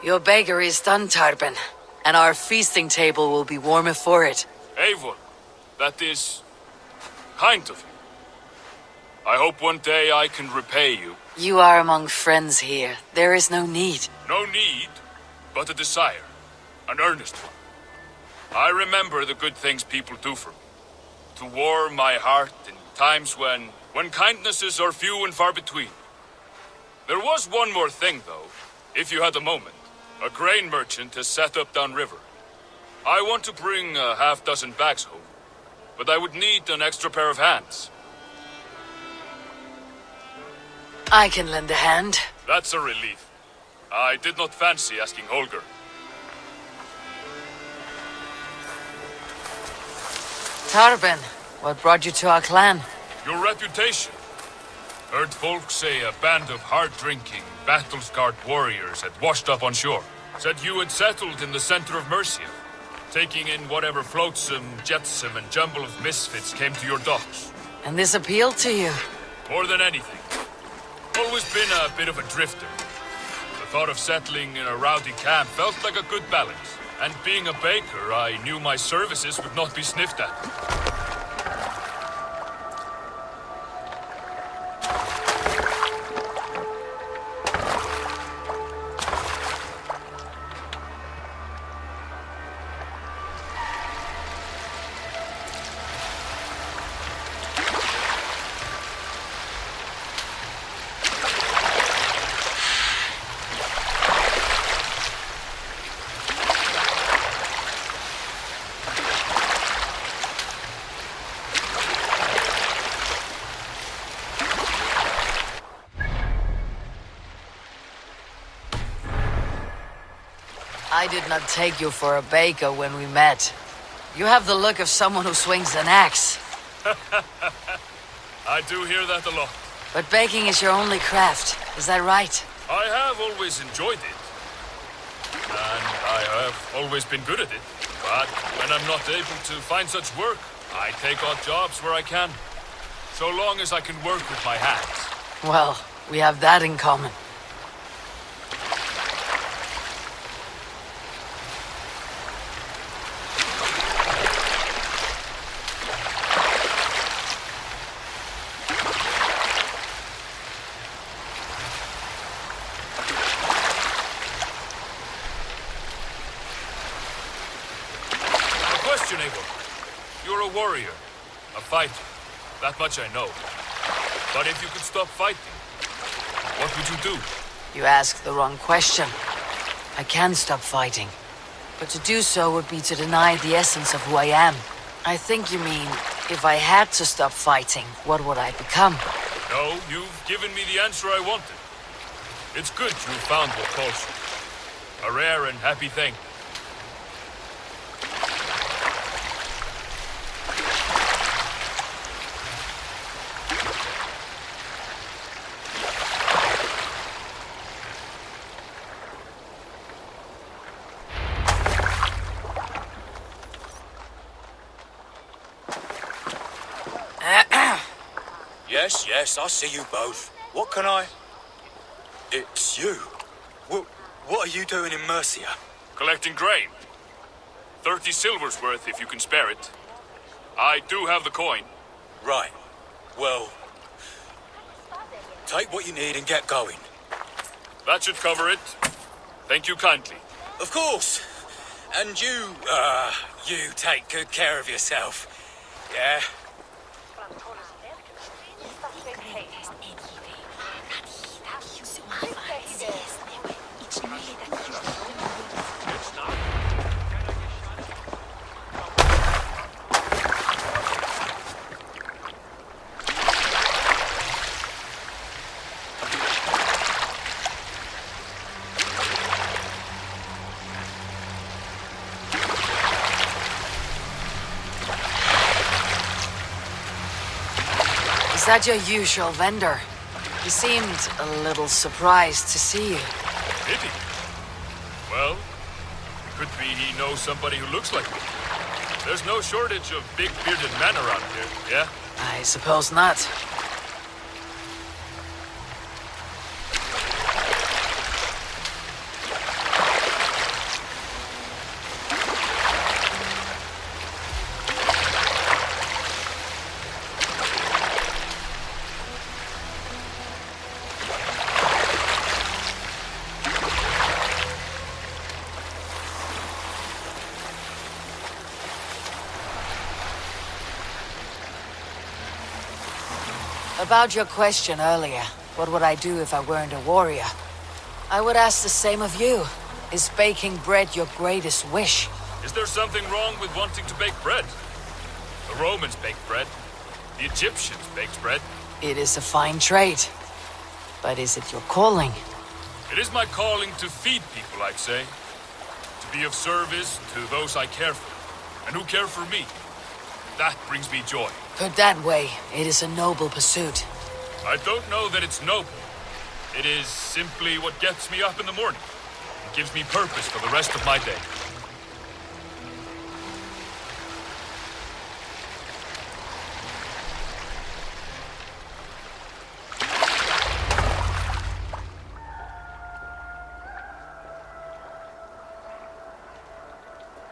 Your bakery is done, Tarben, and our feasting table will be warmer for it. Eivor, that is kind of you. I hope one day I can repay you. You are among friends here. There is no need. No need, but a desire. An earnest one. I remember the good things people do for me. To warm my heart in times when kindnesses are few and far between. There was one more thing, though, if you had a moment. A grain merchant has set up downriver. I want to bring a half-dozen bags home, but I would need an extra pair of hands. I can lend a hand. That's a relief. I did not fancy asking Holger. Tarben, what brought you to our clan? Your reputation. Heard folk say a band of hard-drinking, battle-scarred warriors had washed up on shore. Said you had settled in the center of Mercia, taking in whatever flotsam, jetsam, and jumble of misfits came to your docks. And this appealed to you? More than anything. Always been a bit of a drifter. The thought of settling in a rowdy camp felt like a good balance. And being a baker, I knew my services would not be sniffed at. I did not take you for a baker when we met. You have the look of someone who swings an axe. I do hear that a lot. But baking is your only craft, is that right? I have always enjoyed it. And I have always been good at it. But when I'm not able to find such work, I take odd jobs where I can. So long as I can work with my hands. Well, we have that in common. Eivor. You're a warrior, a fighter. That much I know. But if you could stop fighting, what would you do? You asked the wrong question. I can stop fighting. But to do so would be to deny the essence of who I am. I think you mean, if I had to stop fighting, what would I become? No, you've given me the answer I wanted. It's good you found what calls you. A rare and happy thing. Yes, I see you both. What can I... It's you. What are you doing in Mercia? Collecting grain. 30 silver's worth if you can spare it. I do have the coin. Right. Well... take what you need and get going. That should cover it. Thank you kindly. Of course. And you take good care of yourself. Yeah? Is that your usual vendor? He seemed a little surprised to see you. Did he? Well, could be he knows somebody who looks like me. There's no shortage of big bearded men around here, yeah? I suppose not. About your question earlier, what would I do if I weren't a warrior? I would ask the same of you. Is baking bread your greatest wish? Is there something wrong with wanting to bake bread? The Romans baked bread. The Egyptians baked bread. It is a fine trade. But is it your calling? It is my calling to feed people, I'd say. To be of service to those I care for, and who care for me. That brings me joy. Put that way, it is a noble pursuit. I don't know that it's noble. It is simply what gets me up in the morning. It gives me purpose for the rest of my day.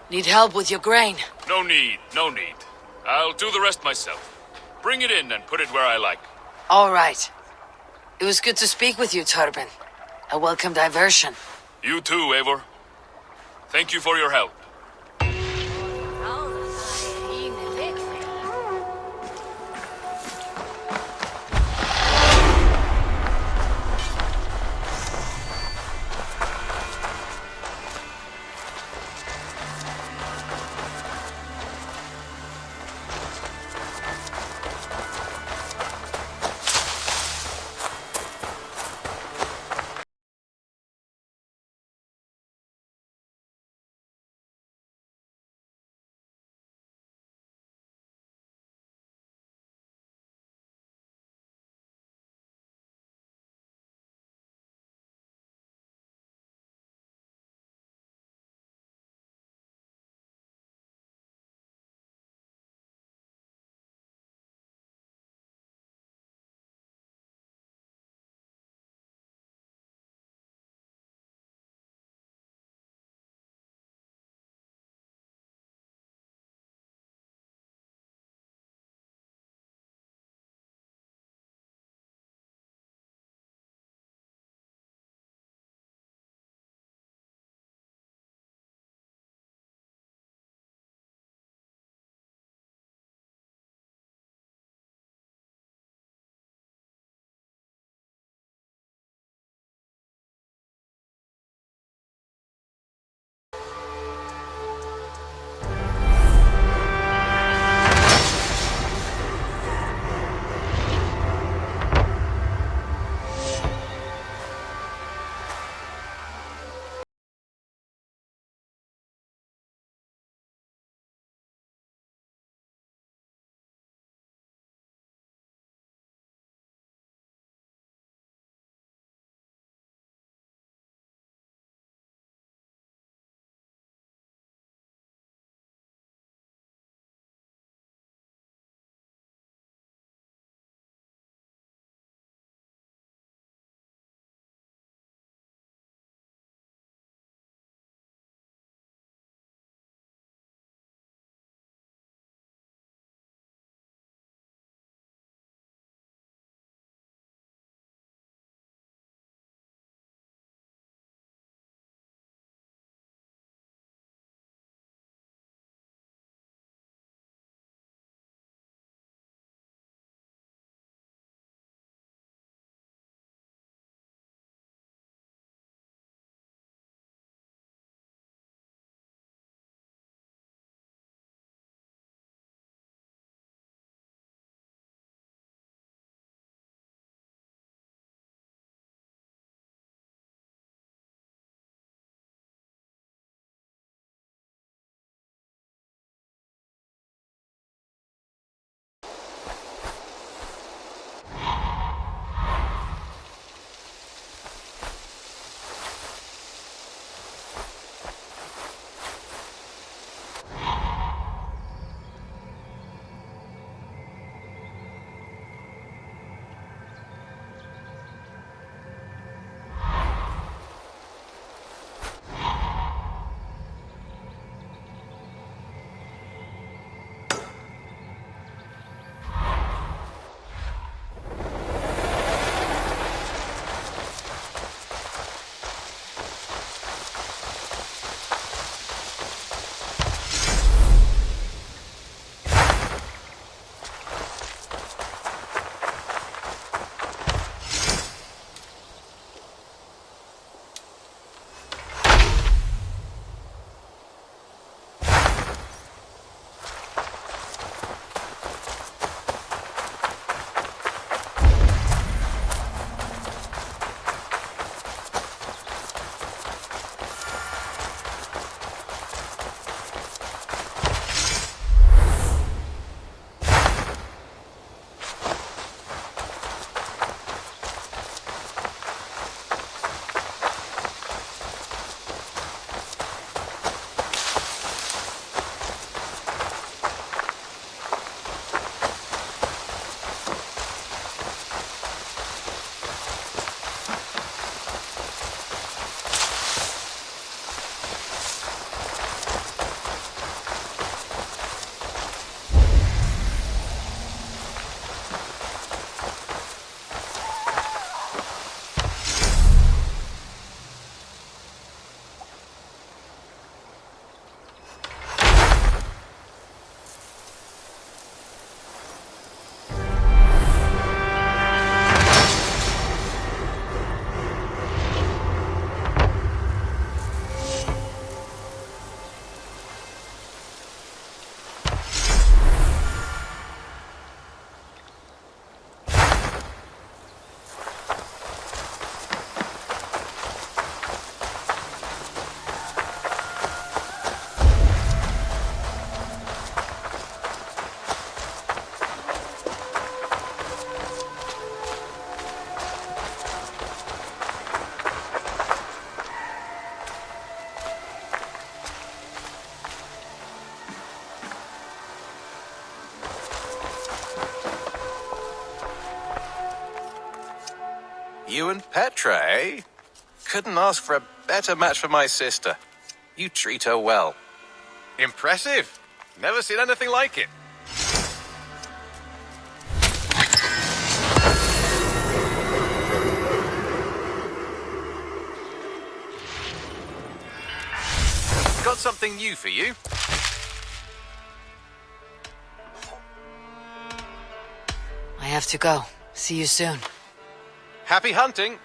Need help with your grain? No need, no need. I'll do the rest myself. Bring it in and put it where I like. All right. It was good to speak with you, Torben. A welcome diversion. You too, Eivor. Thank you for your help. You and Petra, eh? Couldn't ask for a better match for my sister. You treat her well. Impressive. Never seen anything like it. Got something new for you. I have to go. See you soon. Happy hunting.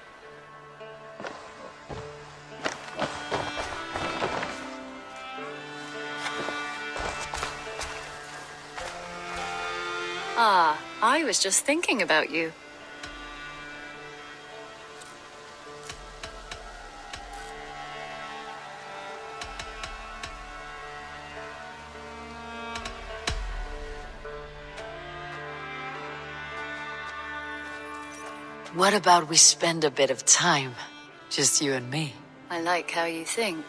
Ah, I was just thinking about you. What about we spend a bit of time? Just you and me. I like how you think.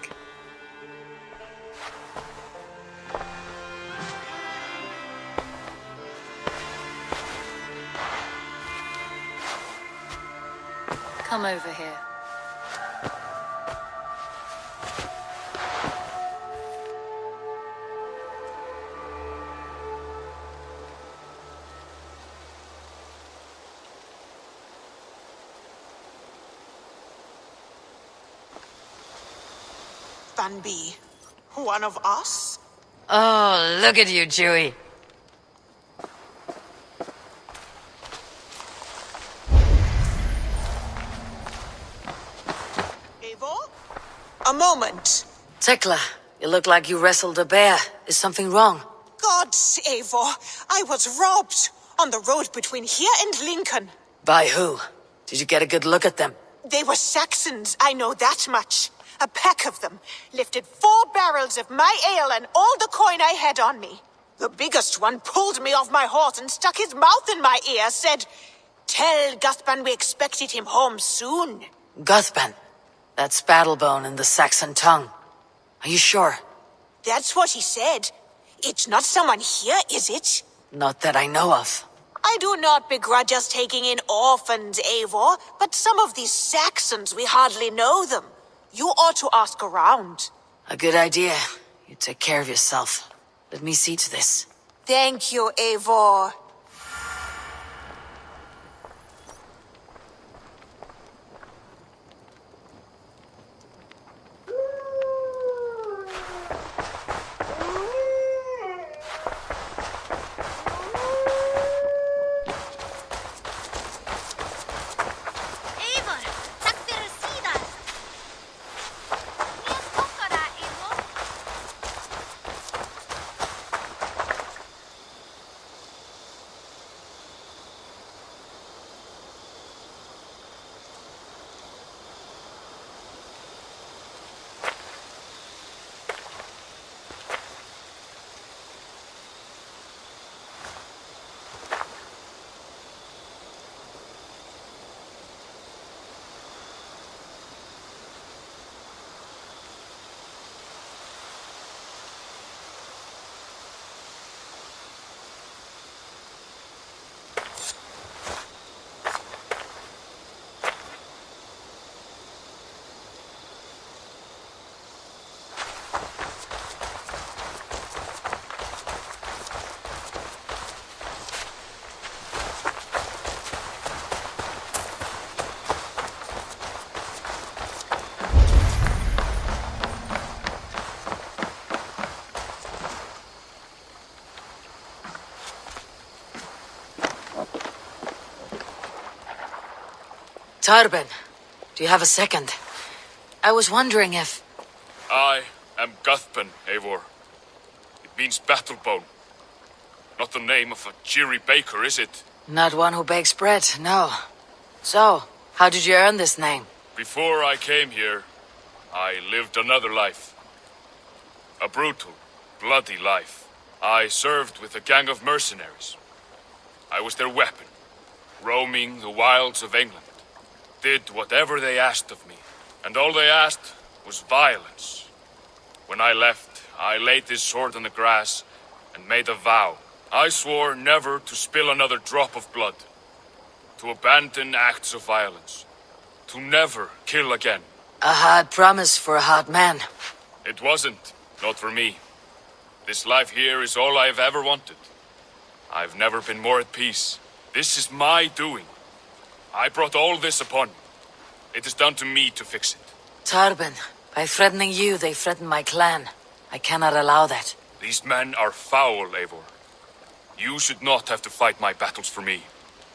Come over here. Banby, one of us? Oh, look at you, Chewie. Eivor? A moment. Tekla, you look like you wrestled a bear. Is something wrong? Gods, Eivor, I was robbed on the road between here and Lincoln. By who? Did you get a good look at them? They were Saxons, I know that much. A pack of them lifted 4 barrels of my ale and all the coin I had on me. The biggest one pulled me off my horse and stuck his mouth in my ear, said, "Tell Guthban we expected him home soon." Guthban. That's Battlebone in the Saxon tongue. Are you sure? That's what he said. It's not someone here, is it? Not that I know of. I do not begrudge us taking in orphans, Eivor, but some of these Saxons, we hardly know them. You ought to ask around. A good idea. You take care of yourself. Let me see to this. Thank you, Eivor. Eivor, takk síðan. Mér tókar það, Eivor. Tarben, do you have a second? I was wondering if... I am Guthban, Eivor. It means Battlebone. Not the name of a cheery baker, is it? Not one who bakes bread, no. So, how did you earn this name? Before I came here, I lived another life. A brutal, bloody life. I served with a gang of mercenaries. I was their weapon, roaming the wilds of England. Did whatever they asked of me, and all they asked was violence. When I left, I laid this sword on the grass and made a vow. I swore never to spill another drop of blood, to abandon acts of violence, To never kill again. A hard promise for a hard man. It wasn't. Not for me. This life here is all I've ever wanted. I've never been more at peace. This is my doing. I brought all this upon me. It is down to me to fix it. Tarbin, by threatening you, they threaten my clan. I cannot allow that. These men are foul, Eivor. You should not have to fight my battles for me.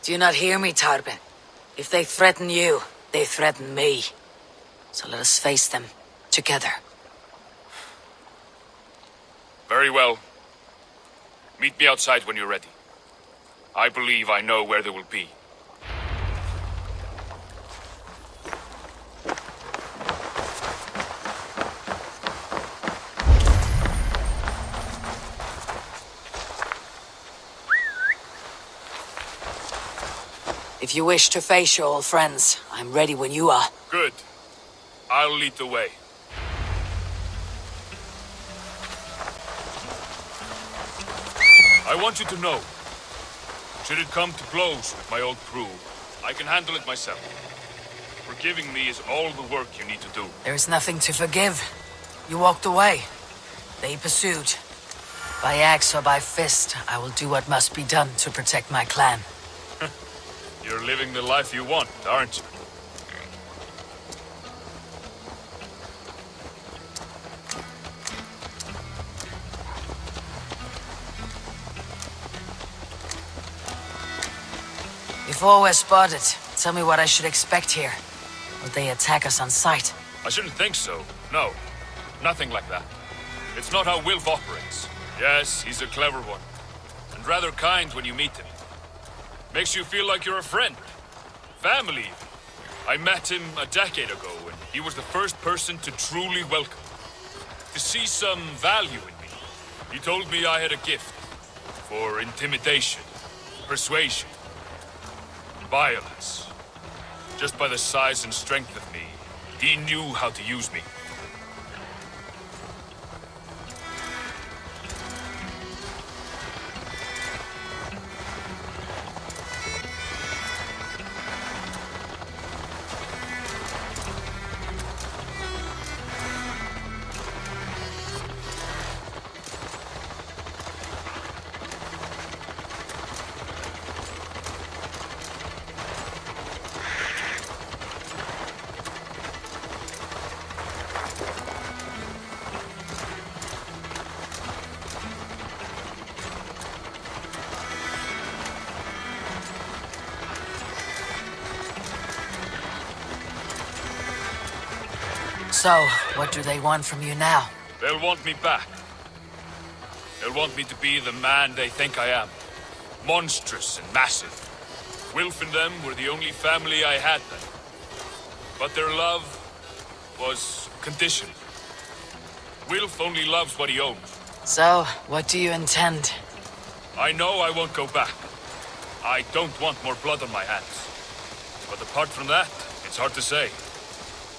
Do you not hear me, Tarbin? If they threaten you, they threaten me. So let us face them, together. Very well. Meet me outside when you're ready. I believe I know where they will be. If you wish to face your old friends, I'm ready when you are. Good. I'll lead the way. I want you to know, should it come to blows with my old crew, I can handle it myself. Forgiving me is all the work you need to do. There is nothing to forgive. You walked away. They pursued. By axe or by fist, I will do what must be done to protect my clan. You're living the life you want, aren't you? Before we're spotted, tell me what I should expect here. Will they attack us on sight? I shouldn't think so. No. Nothing like that. It's not how Wilf operates. Yes, he's a clever one. And rather kind when you meet him. Makes you feel like you're a friend. Family, even. I met him a decade ago, and he was the first person to truly welcome me. To see some value in me. He told me I had a gift. For intimidation, persuasion, violence. Just by the size and strength of me, he knew how to use me. So, what do they want from you now? They'll want me back. They'll want me to be the man they think I am. Monstrous and massive. Wilf and them were the only family I had then. But their love was conditional. Wilf only loves what he owns. So, what do you intend? I know I won't go back. I don't want more blood on my hands. But apart from that, it's hard to say.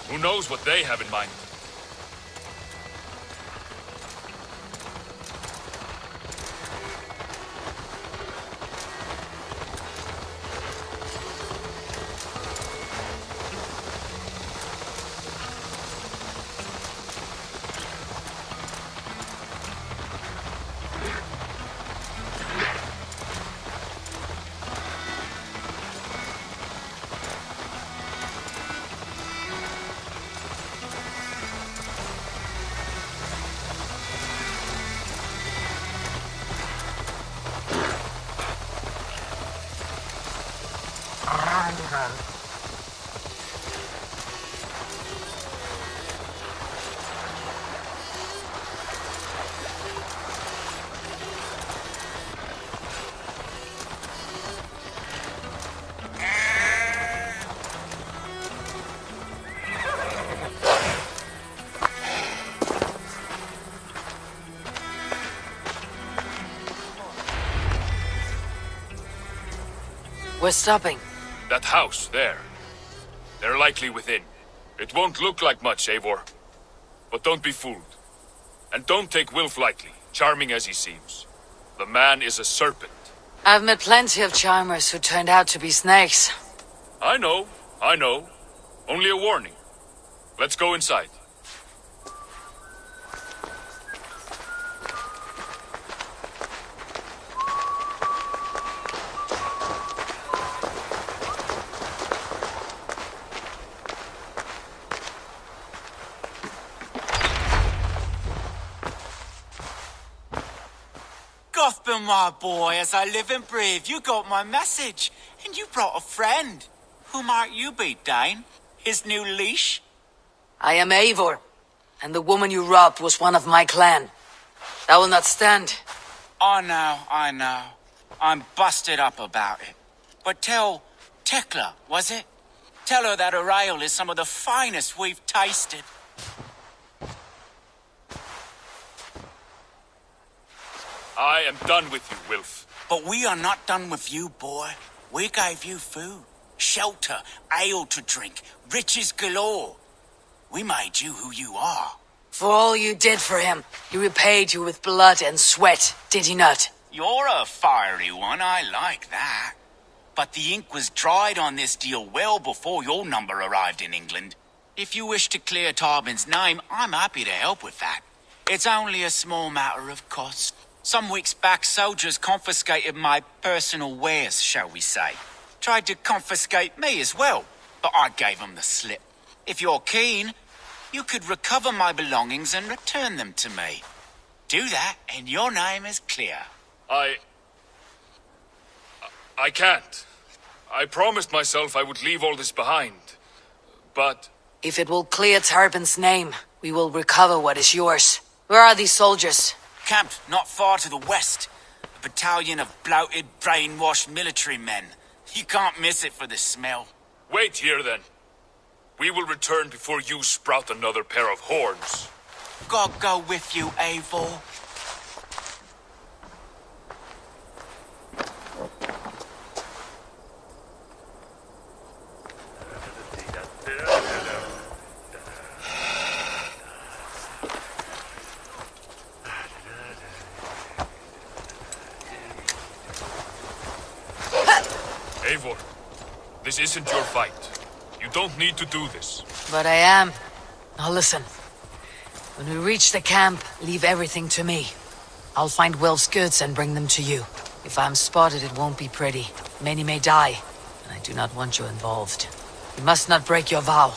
Who knows what they have in mind? We're stopping. That house, there. They're likely within. It won't look like much, Eivor. But don't be fooled. And don't take Wilf lightly, charming as he seems. The man is a serpent. I've met plenty of charmers who turned out to be snakes. I know. Only a warning. Let's go inside. Gotham, my boy, as I live and breathe, you got my message. And you brought a friend. Who might you be, Dane? His new leash? I am Eivor, and the woman you robbed was one of my clan. That will not stand. I know. I'm busted up about it. But tell Tekla, was it? Tell her that her ale is some of the finest we've tasted. I am done with you, Wilf. But we are not done with you, boy. We gave you food, shelter, ale to drink, riches galore. We made you who you are. For all you did for him, he repaid you with blood and sweat, did he not? You're a fiery one, I like that. But the ink was dried on this deal well before your number arrived in England. If you wish to clear Tarbin's name, I'm happy to help with that. It's only a small matter of cost. Some weeks back, soldiers confiscated my personal wares, shall we say. Tried to confiscate me as well, but I gave them the slip. If you're keen, you could recover my belongings and return them to me. Do that, and your name is clear. I can't. I promised myself I would leave all this behind. But... If it will clear Tarbin's name, we will recover what is yours. Where are these soldiers? Camped not far to the west. A battalion of bloated, brainwashed military men. You can't miss it for the smell. Wait here, then. We will return before you sprout another pair of horns. God go with you, Eivor. Eivor, this isn't your fight. You don't need to do this. But I am. Now listen. When we reach the camp, leave everything to me. I'll find Wilf's goods and bring them to you. If I'm spotted, it won't be pretty. Many may die, and I do not want you involved. You must not break your vow.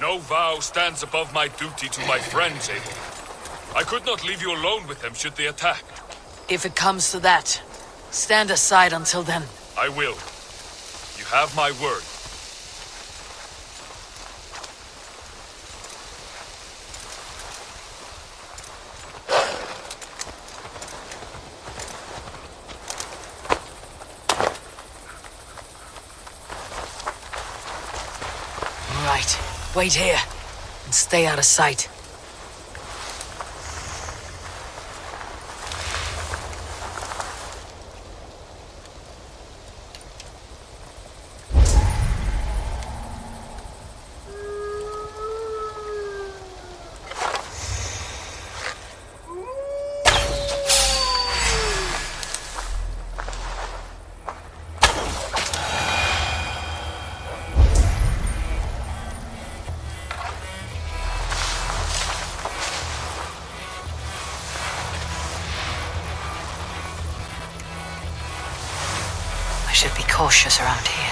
No vow stands above my duty to my friends, Eivor. I could not leave you alone with them should they attack. If it comes to that, stand aside until then. I will. You have my word. All right, wait here, and stay out of sight. I should be cautious around here.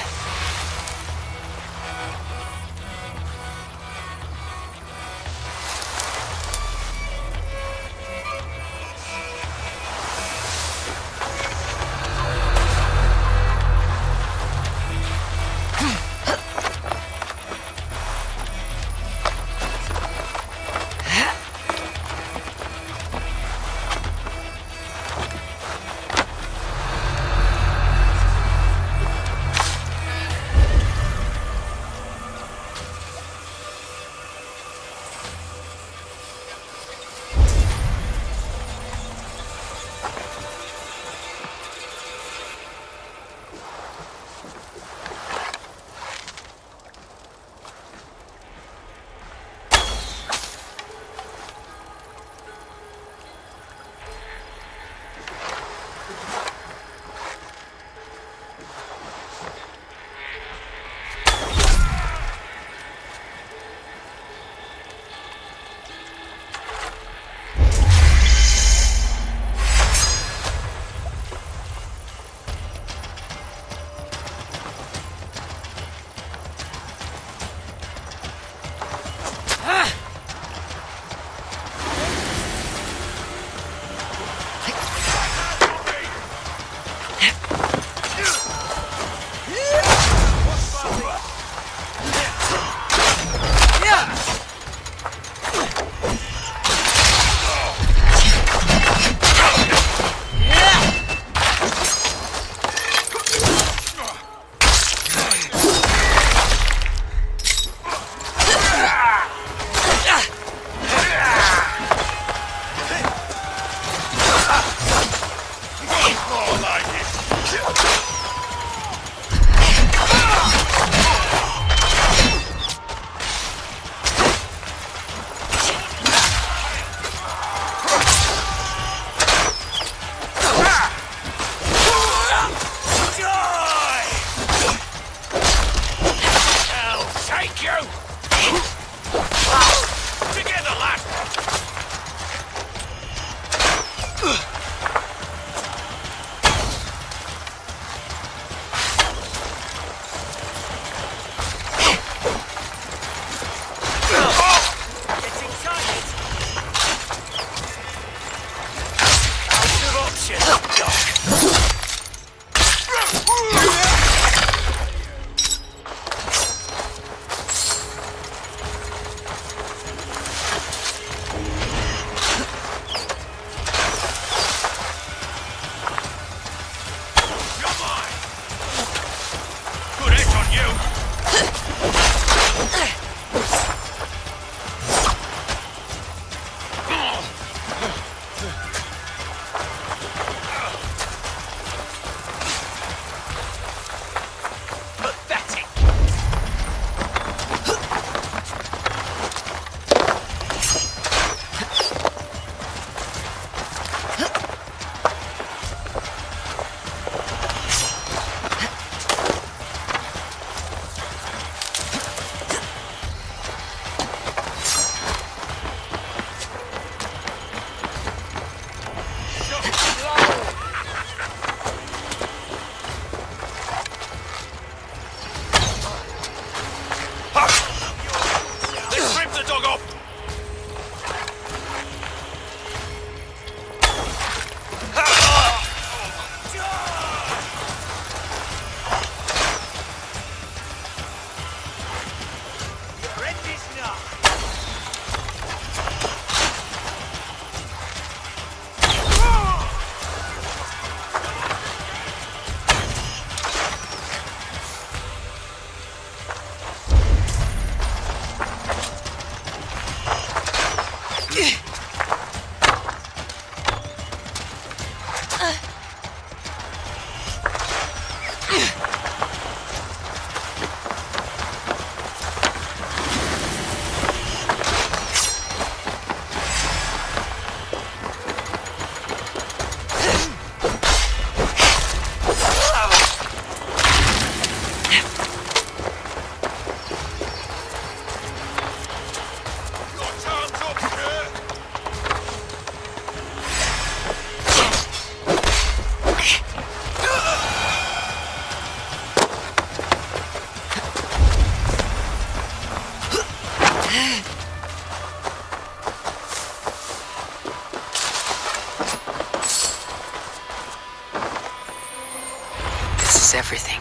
fix everything.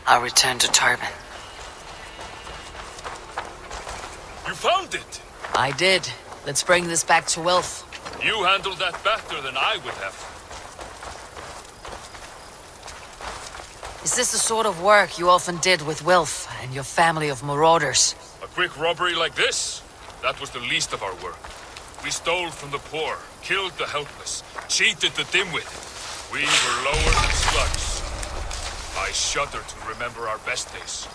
I'll return to Tarbin. You found it! I did. Let's bring this back to Wilf. You handled that better than I would have. Is this the sort of work you often did with Wilf and your family of marauders? A quick robbery like this? That was the least of our work. We stole from the poor, killed the helpless, cheated the dimwit. We were lower than slugs. I shudder to remember our best days.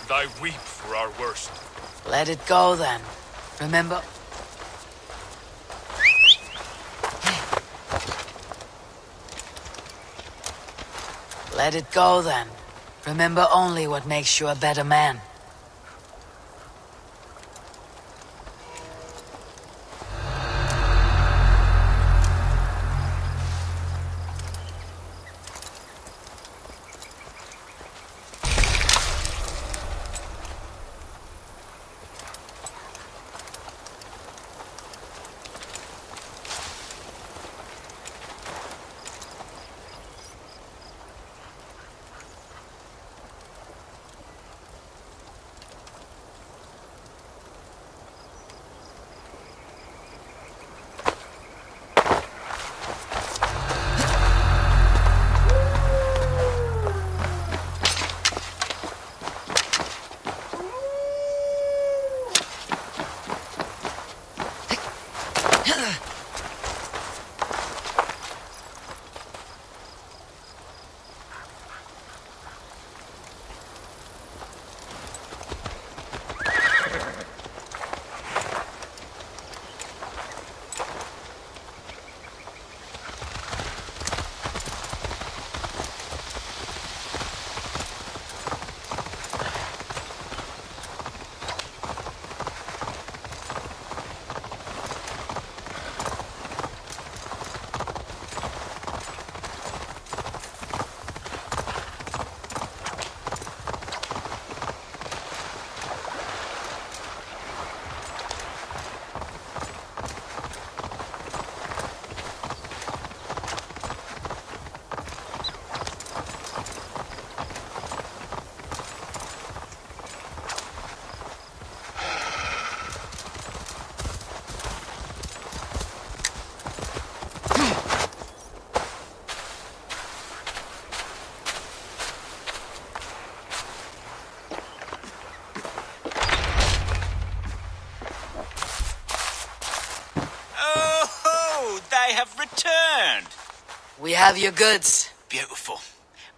And I weep for our worst. Let it go then. Remember? Let it go then. Remember only what makes you a better man. They have returned. We have your goods. Beautiful.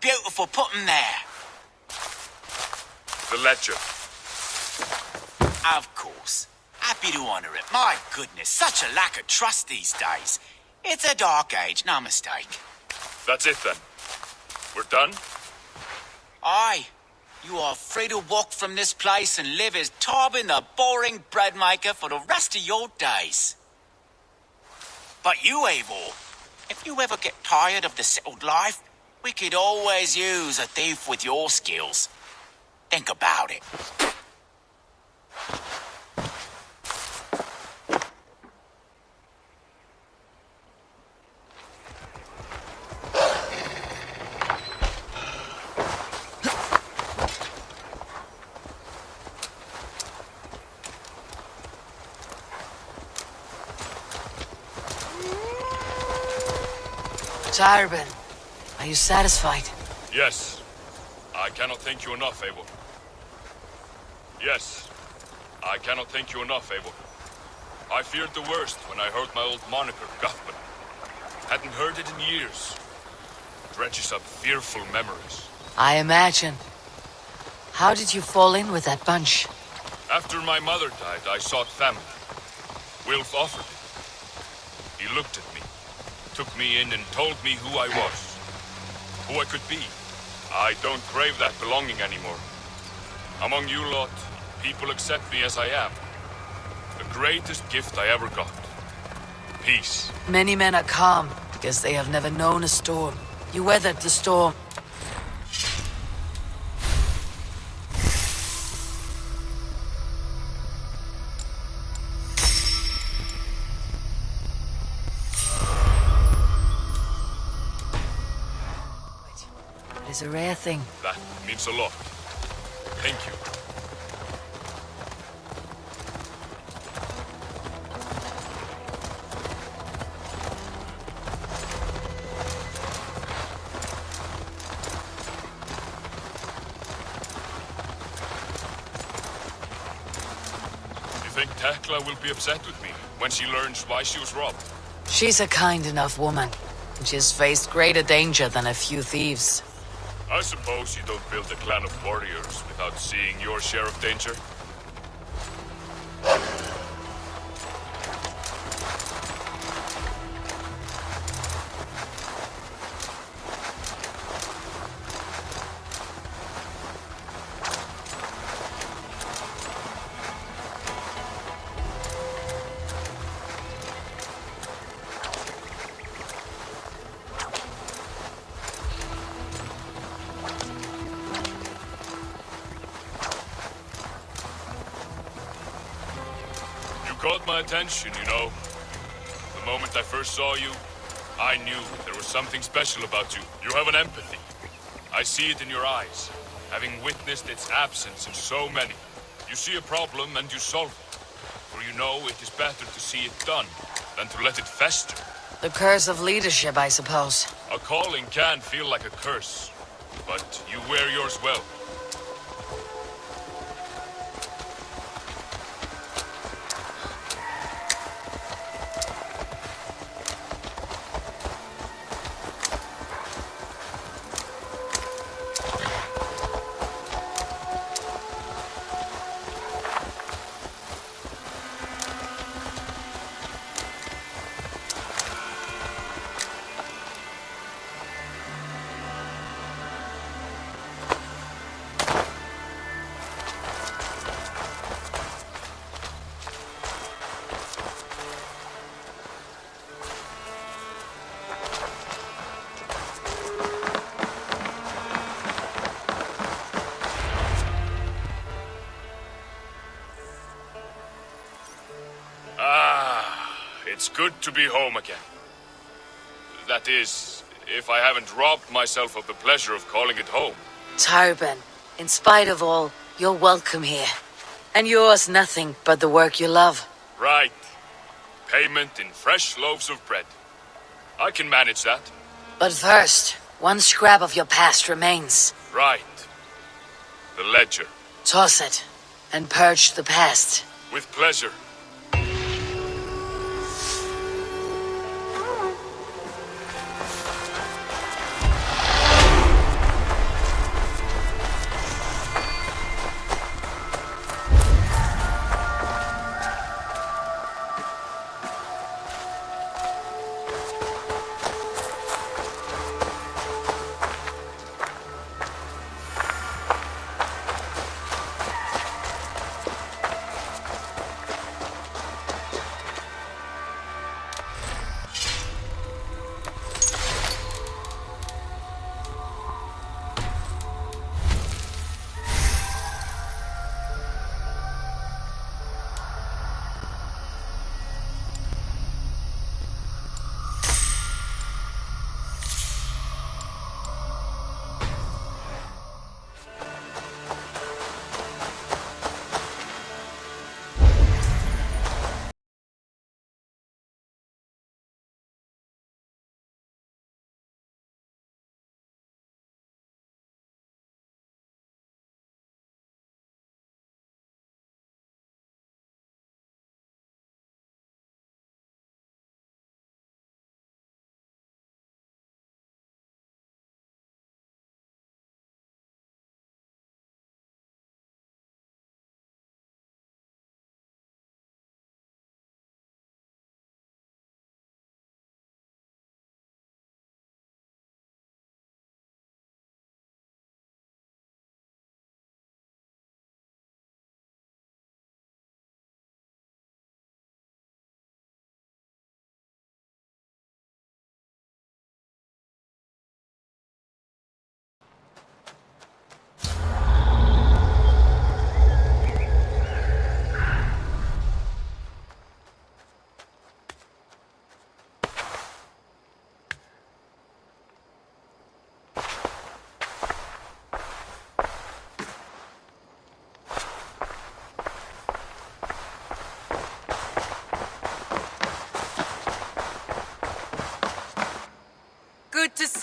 Beautiful. Put them there. The ledger. Of course. Happy to honor it. My goodness, such a lack of trust these days. It's a dark age, no mistake. That's it then. We're done? Aye. You are free to walk from this place and live as Tarbin the boring bread maker for the rest of your days. But you, Eivor, if you ever get tired of the settled life, we could always use a thief with your skills. Think about it. Tarbin, are you satisfied? Yes. I cannot thank you enough, Eivor. Yes. I cannot thank you enough, Eivor. I feared the worst when I heard my old moniker, Guthman. Hadn't heard it in years. It dredges up fearful memories. I imagine. How did you fall in with that bunch? After my mother died, I sought family. Wilf offered it. He looked at me, took me in and told me who I was, who I could be. I don't crave that belonging anymore. Among you lot, people accept me as I am. The greatest gift I ever got. Peace. Many men are calm because they have never known a storm. You weathered the storm. is a rare thing. That means a lot. Thank you. You think Tekla will be upset with me when she learns why she was robbed? She's a kind enough woman. She's faced greater danger than a few thieves. I suppose you don't build a clan of warriors without seeing your share of danger? Caught my attention, you know. The moment I first saw you, I knew there was something special about you. You have an empathy. I see it in your eyes, having witnessed its absence in so many. You see a problem and you solve it. For you know it is better to see it done than to let it fester. The curse of leadership, I suppose. A calling can feel like a curse, but you wear yours well. It's good to be home again. That is, if I haven't robbed myself of the pleasure of calling it home. Tarban, in spite of all, you're welcome here. And yours nothing but the work you love. Right. Payment in fresh loaves of bread. I can manage that. But first, one scrap of your past remains. Right. The ledger. Toss it, and purge the past. With pleasure.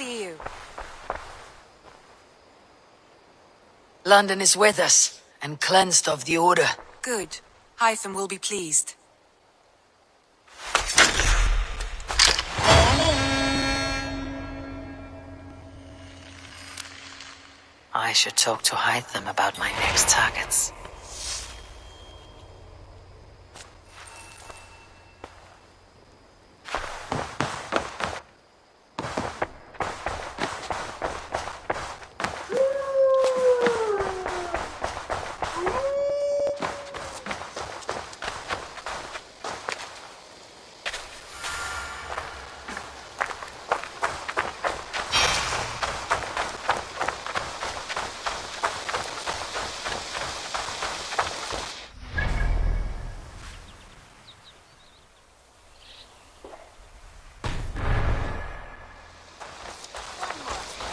see you. London is with us, and cleansed of the Order. Good. Hytham will be pleased. I should talk to Hytham about my next targets.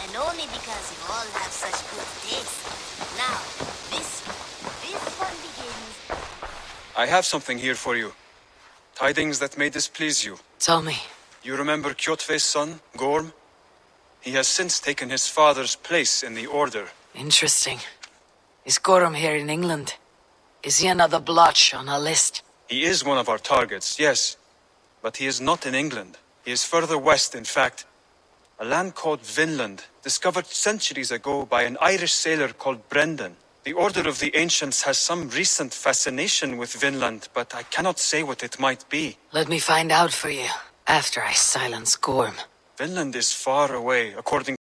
And only because you all have such good taste. Now, this one begins. I have something here for you. Tidings that may displease you. Tell me. You remember Kjotve's son, Gorm? He has since taken his father's place in the Order. Interesting. Is Gorham here in England? Is he another blotch on our list? He is one of our targets, yes. But he is not in England. He is further west, in fact. A land called Vinland, discovered centuries ago by an Irish sailor called Brendan. The Order of the Ancients has some recent fascination with Vinland, but I cannot say what it might be. Let me find out for you, after I silence Gorm. Vinland is far away, according